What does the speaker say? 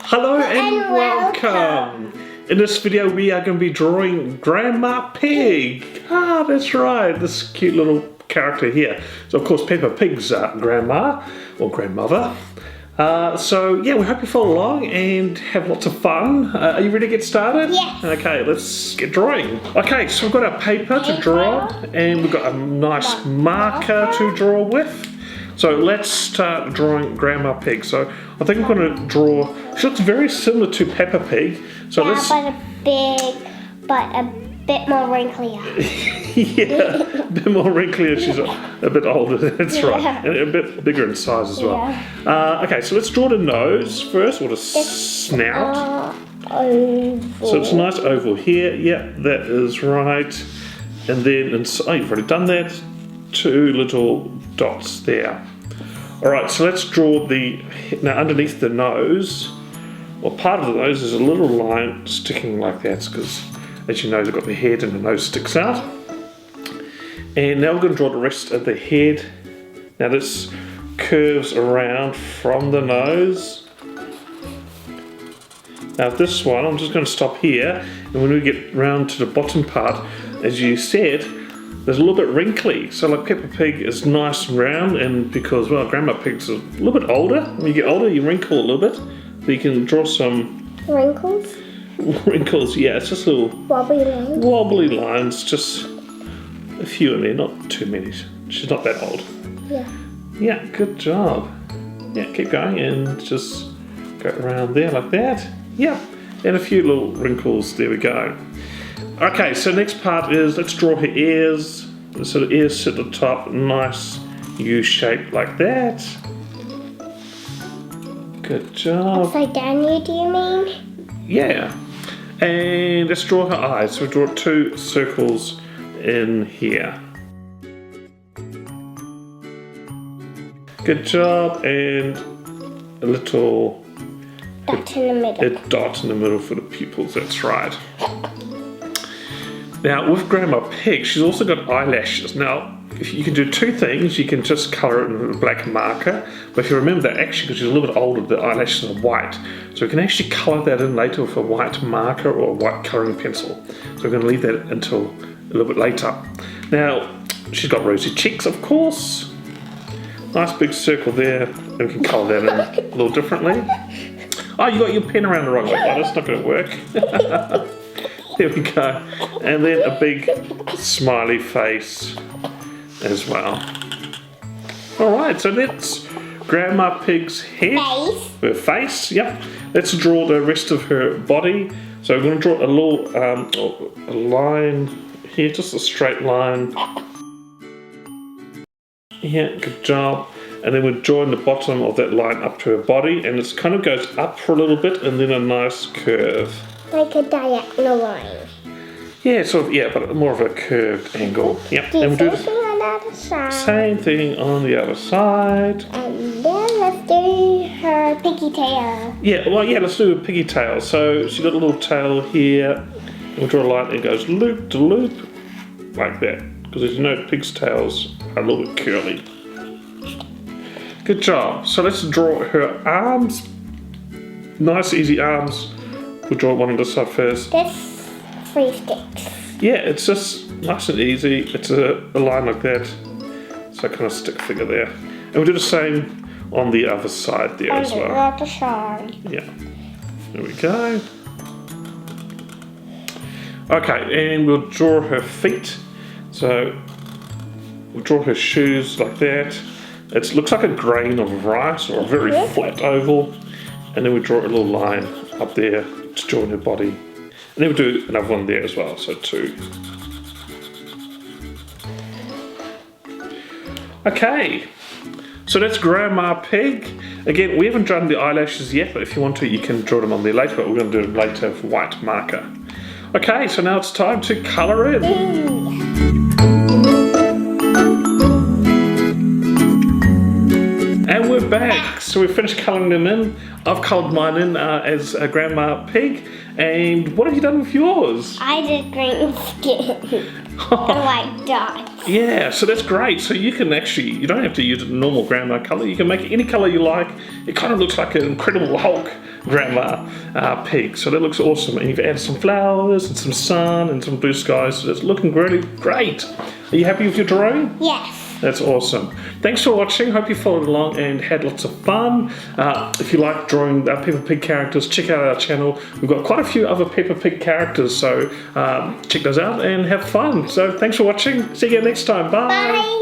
Hello and welcome! In this video we are going to be drawing Grandma Pig. Ah, that's right, this cute little character here. So of course Peppa Pig's grandma or grandmother. So yeah, we hope you follow along and have lots of fun. Are you ready to get started? Yes. Okay, let's get drawing. Okay, so we've got our paper to draw on and we've got a nice marker to draw with. So let's start drawing Grandma Pig. So I think I'm going to draw, she looks very similar to Peppa Pig. So yeah, but a bit more wrinklier. Yeah, a bit more wrinklier. She's a bit older, that's right. And a bit bigger in size as well. Yeah. Okay, so let's draw the nose first, or the snout. Oval. So it's a nice oval here. Yeah, that is right. And then, oh, you've already done that. Two little dots there. Alright, so let's draw now underneath the nose, well, part of the nose is a little line sticking like that because, as you know, they've got the head and the nose sticks out. And now we're going to draw the rest of the head. Now this curves around from the nose. Now this one, I'm just going to stop here, and when we get round to the bottom part, as you said, there's a little bit wrinkly. So like Peppa Pig is nice and round, and because, well, Grandma Pig's a little bit older. When you get older, you wrinkle a little bit. So you can draw some wrinkles. Wrinkles, yeah, it's just little wobbly lines, just a few in there, not too many. She's not that old. Yeah. Yeah, good job. Yeah, keep going and just go around there like that. Yeah, and a few little wrinkles, there we go. Okay, so next part is, let's draw her ears. So the ears sit at the top, nice U shape like that. Good job. Upside down, do you mean? Yeah. And let's draw her eyes. So we draw two circles in here. Good job. And a little dot in the middle. A dot in the middle for the pupils, that's right. Now with Grandma Pig, she's also got eyelashes. Now, if you can do two things, you can just colour it in a black marker, but if you remember that actually, because she's a little bit older, the eyelashes are white. So we can actually colour that in later with a white marker or a white colouring pencil. So we're going to leave that until a little bit later. Now, she's got rosy cheeks, of course. Nice big circle there, and we can colour that in a little differently. Oh, you got your pen around the wrong way. Oh, that's not going to work. There we go. And then a big smiley face as well. Alright, so that's Grandma Pig's head. Her face, yep. Let's draw the rest of her body. So we're going to draw a little a line here, just a straight line. Yeah, good job. And then we're drawing the bottom of that line up to her body, and it kind of goes up for a little bit and then a nice curve. Like a diagonal line. Yeah, sort of, yeah, but more of a curved angle. Yep. Do and the same thing on the other side. Same thing on the other side. And then let's do her piggy tail. Yeah, well, yeah, let's do a piggy tail. So she's got a little tail here. And we'll draw a line and it goes loop to loop, like that. Because as you know, pig's tails are a little bit curly. Good job. So let's draw her arms. Nice, easy arms. We'll draw one on this side first. This 3 sticks. Yeah, it's just nice and easy. It's a line like that. So kind of stick figure there. And we'll do the same on the other side there as well. On the other side. Yeah. There we go. Okay, and we'll draw her feet. So we'll draw her shoes like that. It looks like a grain of rice or a very flat oval. And then we draw a little line up there to join her body. And then we'll do another one there as well, so 2. Okay, so that's Grandma Pig. Again, we haven't drawn the eyelashes yet, but if you want to, you can draw them on there later, but we're going to do them later with white marker. Okay, so now it's time to colour in. And we're back, so we've finished colouring them in. I've coloured mine in as a Grandma Pig. And what have you done with yours? I did green skin. and like dots. Yeah, so that's great. So you can actually, you don't have to use a normal grandma colour. You can make it any colour you like. It kind of looks like an Incredible Hulk grandma pig. So that looks awesome. And you've added some flowers and some sun and some blue skies. So it's looking really great. Are you happy with your drawing? Yes. That's awesome. Thanks for watching. Hope you followed along and had lots of fun. If you like drawing Peppa Pig characters, check out our channel. We've got quite a few other Peppa Pig characters, so check those out and have fun. So thanks for watching. See you again next time. Bye. Bye.